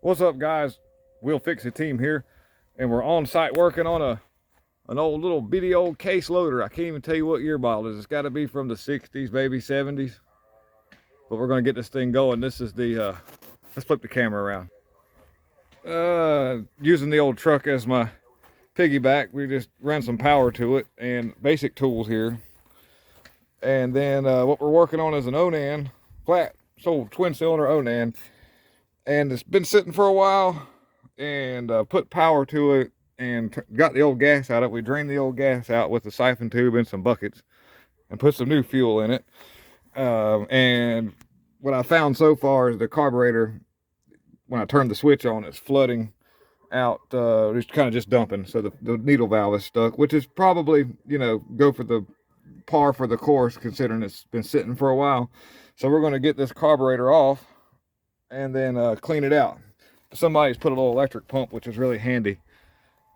What's up, guys? Will Fix It team here, and we're on site working on an old little bitty old case loader. I can't even tell you what year model it is. It's got to be from the 60s, maybe 70s. But we're going to get this thing going. This is the let's flip the camera around. Using the old truck as my piggyback, we just ran some power to it and basic tools here. And then what we're working on is an Onan flat, so twin cylinder Onan, and it's been sitting for a while. And put power to it and got the old gas out of it. We drained the old gas out with a siphon tube and some buckets and put some new fuel in it. And what I found so far is the carburetor, when I turn the switch on, it's flooding out, it's kind of just dumping. So the needle valve is stuck, which is probably, go for the par for the course considering it's been sitting for a while. So we're going to get this carburetor off and then clean it out. Somebody's put a little electric pump, which is really handy.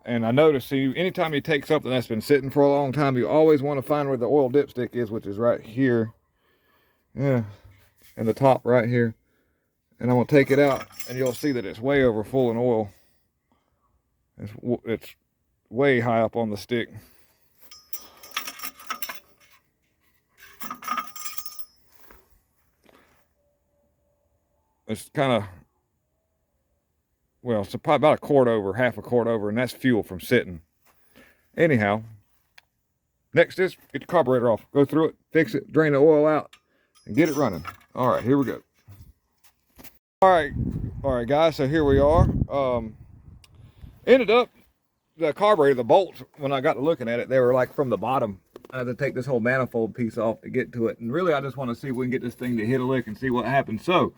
And I noticed, see, anytime you take something that's been sitting for a long time, you always want to find where the oil dipstick is, which is right here. Yeah, and the top right here. And I'm going to take it out, and you'll see that it's way over full in oil. It's way high up on the stick. It's kind of, well, it's probably about a quart over, half a quart over, and that's fuel from sitting. Anyhow, next is get the carburetor off. Go through it, fix it, drain the oil out, and get it running. All right, here we go. All right, guys. So here we are. Ended up the carburetor, the bolts. When I got to looking at it, they were like from the bottom. I had to take this whole manifold piece off to get to it. And really, I just want to see if we can get this thing to hit a lick and see what happens. So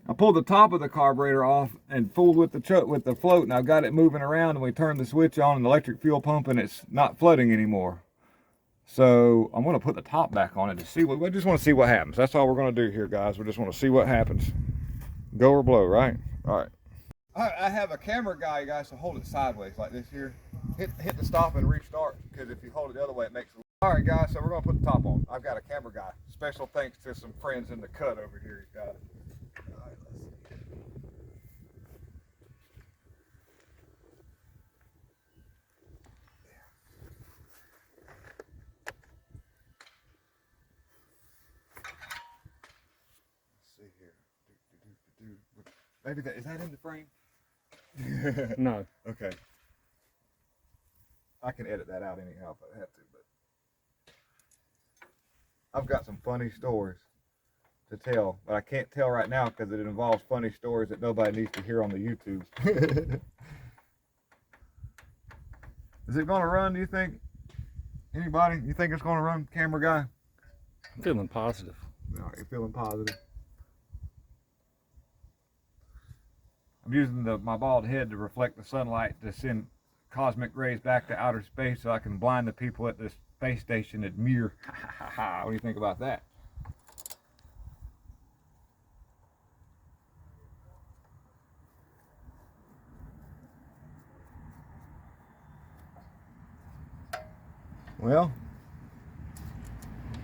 I pulled the top of the carburetor off and fooled with the float, and I've got it moving around. And we turned the switch on, and the electric fuel pump, and it's not flooding anymore. So I'm going to put the top back on it to see what. We just want to see what happens. That's all we're going to do here, guys. We just want to see what happens. Go or blow, right? All right. I have a camera guy, guys, so hold it sideways like this here. Hit the stop and restart, because if you hold it the other way, it makes it. All right, guys, so we're going to put the top on. I've got a camera guy. Special thanks to some friends in the cut over here. He's got it. All right, let's see. Let's see here. Maybe that is that in the frame? No. Okay. I can edit that out anyhow if I have to, but I've got some funny stories to tell, but I can't tell right now because it involves funny stories that nobody needs to hear on the YouTube. Is it going to run, do you think? Anybody? You think it's going to run, camera guy? I'm feeling positive. All right, you're feeling positive. I'm using my bald head to reflect the sunlight to send cosmic rays back to outer space so I can blind the people at this space station at Mir. What do you think about that? Well,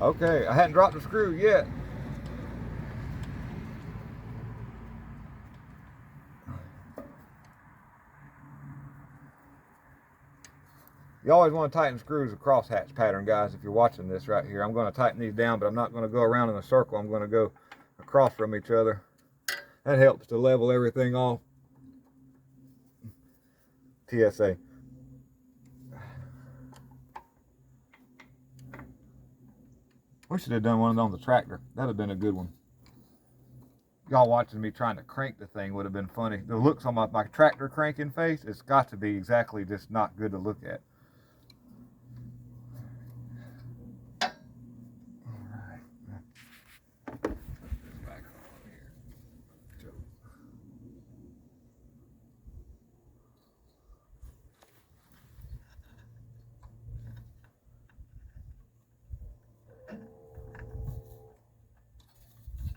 okay, I hadn't dropped the screw yet. You always want to tighten screws a crosshatch pattern, guys, if you're watching this right here. I'm going to tighten these down, but I'm not going to go around in a circle. I'm going to go across from each other. That helps to level everything off. TSA. We should have done one on the tractor. That'd have been a good one. Y'all watching me trying to crank the thing would have been funny. The looks on my tractor cranking face, it's got to be exactly just not good to look at.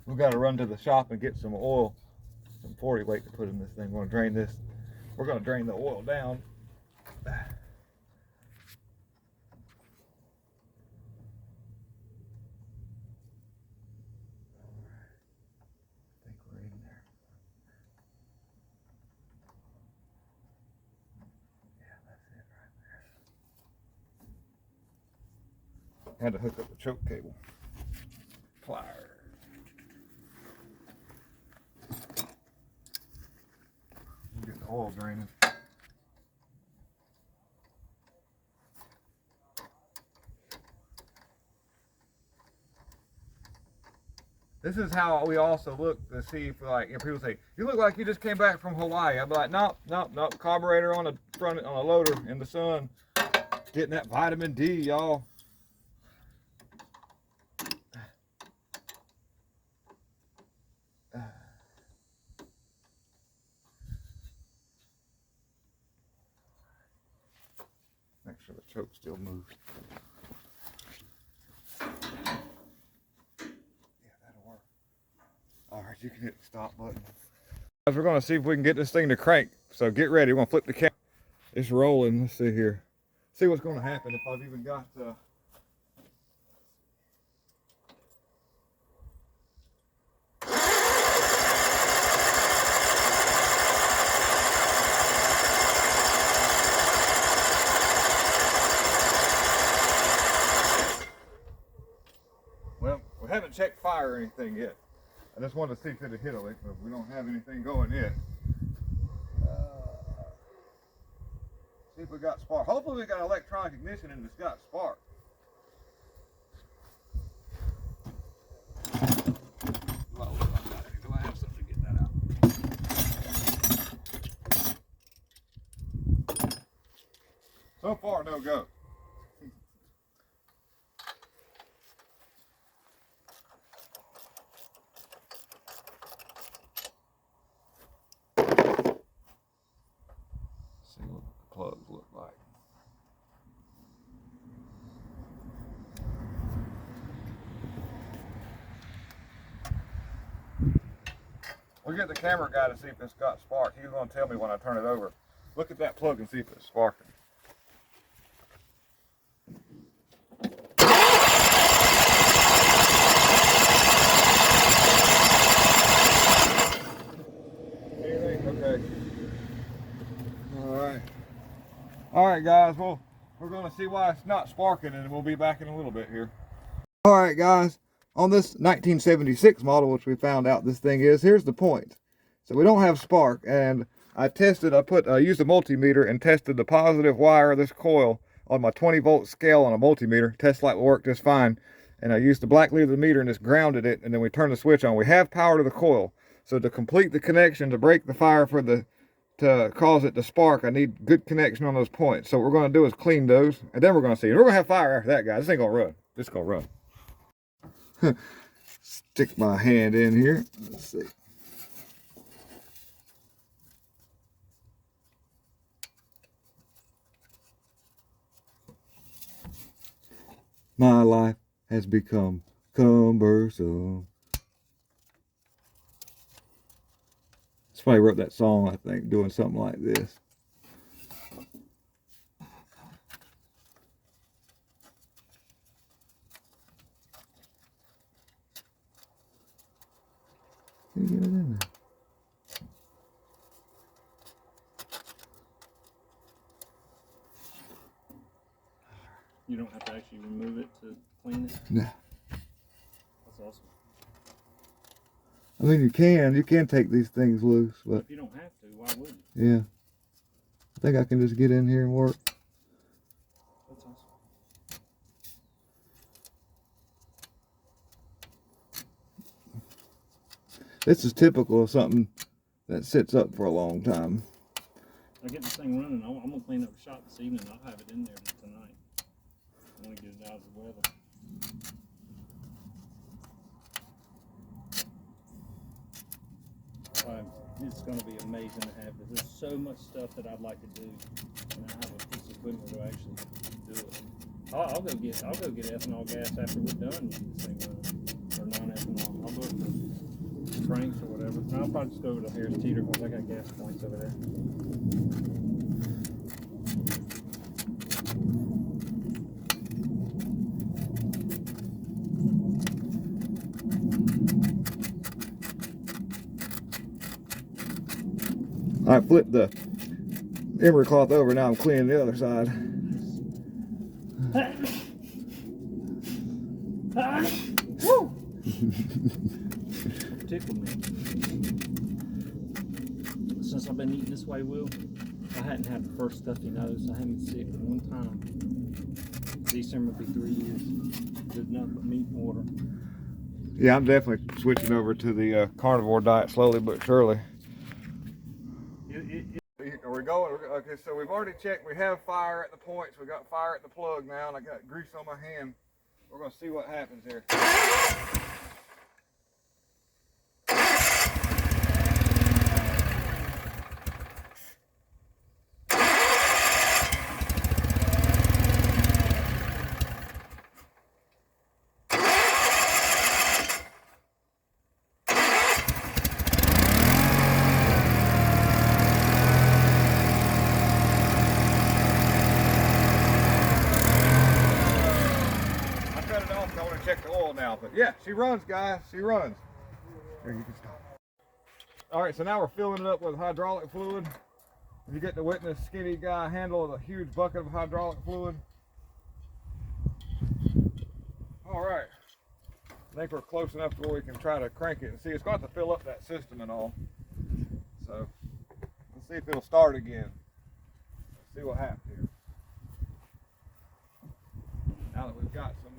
We've got to run to the shop and get some oil, some 40 weight to put in this thing. We're going to drain this. We're going to drain the oil down. I think we're in there. Had to hook up the choke cable. Pliers. We'll get the oil draining. This is how we also look to see if, like, if people say, you look like you just came back from Hawaii. I'd be like, nope, nope, nope. Carburetor on the front, on a loader in the sun. Getting that vitamin D, y'all. Make sure the choke still moves. All right, you can hit the stop button. Guys, we're gonna see if we can get this thing to crank. So get ready, we're gonna flip the camera. It's rolling, let's see here. See what's gonna happen if I've even got, well, we haven't checked fire or anything yet. I just wanted to see if it'd hit a lick, but we don't have anything going yet. See if we got spark. Hopefully we got electronic ignition and it's got spark. Well, do I have something to get that out? So far, no go. See what the plugs look like. We'll get the camera guy to see if it's got spark. He's going to tell me when I turn it over. Look at that plug and see if it's sparking. Anything? Okay. All right, guys. Well, we're going to see why it's not sparking, and we'll be back in a little bit here. All right, guys. On this 1976 model, which we found out this thing is, here's the point. So we don't have spark, and I used a multimeter and tested the positive wire of this coil on my 20-volt scale on a multimeter. Test light will work just fine. And I used the black lead of the meter and just grounded it, and then we turned the switch on. We have power to the coil. So to complete the connection, to break the fire to cause it to spark, I need good connection on those points. So what we're going to do is clean those, and then we're going to see. And we're going to have fire after that, guys. This ain't going to run. This is going to run. Stick my hand in here. Let's see. My life has become cumbersome. Somebody wrote that song, I think, doing something like this. Get it in there. You don't have to actually remove it to clean it? No. That's awesome. I mean, you can take these things loose, but If you don't have to, why would you? yeah. I think I can just get in here and work. That's awesome. This is typical of something that sits up for a long time. I get this thing running. I'm gonna clean up the shop this evening. I'll have it in there tonight. I want to get it out of the weather. It's going to be amazing to have this. There's so much stuff that I'd like to do, and I have a piece of equipment to actually do it. I'll go get ethanol gas after we're done with this thing running, or non-ethanol. I'll go to Frank's or whatever. And I'll probably just go over to Harris Teeter because I got gas points over there. I flipped the emery cloth over, now I'm cleaning the other side. Woo! Tickled me. Since I've been eating this way, Will, I hadn't had the first stuffy nose. I haven't been sick one time. December will be 3 years. Did nothing but meat and water. Yeah, I'm definitely switching over to the carnivore diet slowly but surely. Are we going? Okay, so we've already checked. We have fire at the points. We got fire at the plug now, and I got grease on my hand. We're going to see what happens here. Check the oil now, but yeah, she runs, guys. She runs. Here, you can stop. All right, so now we're filling it up with hydraulic fluid. You get to witness Skinny Guy handle a huge bucket of hydraulic fluid. All right, I think we're close enough to where we can try to crank it and see. It's going to have to fill up that system and all. So let's see if it'll start again. Let's see what happens here. Now that we've got some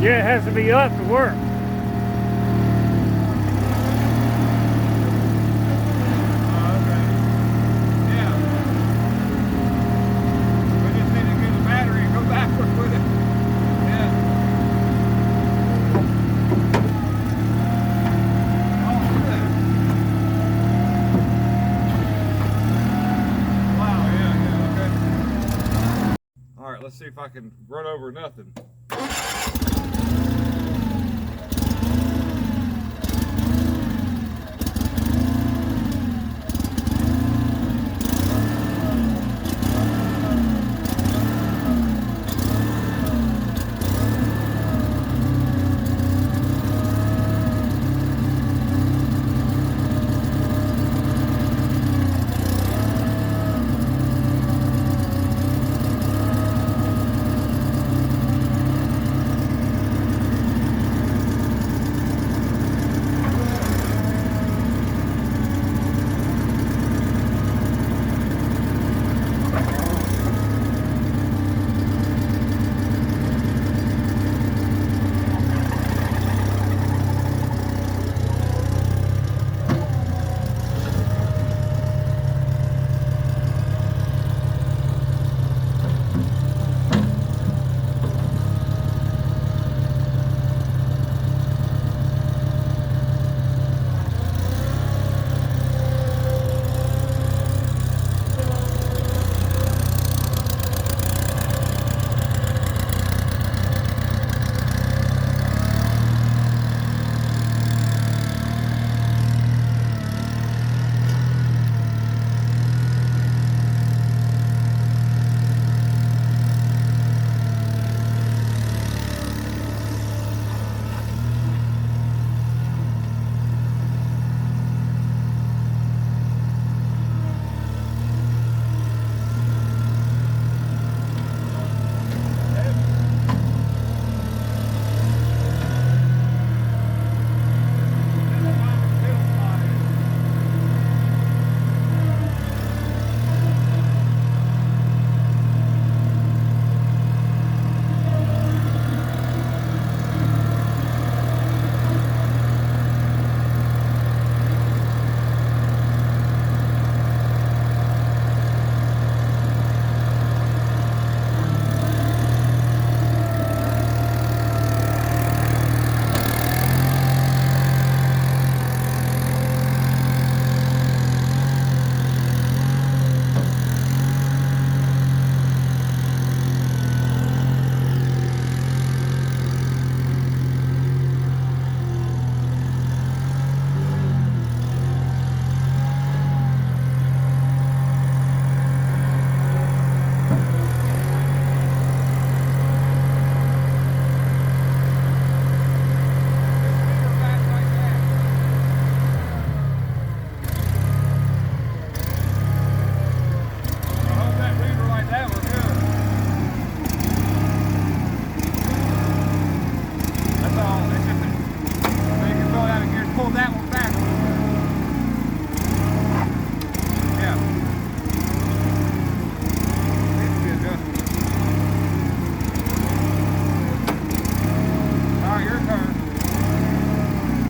Yeah, it has to be up to work. Let's see if I can run over nothing.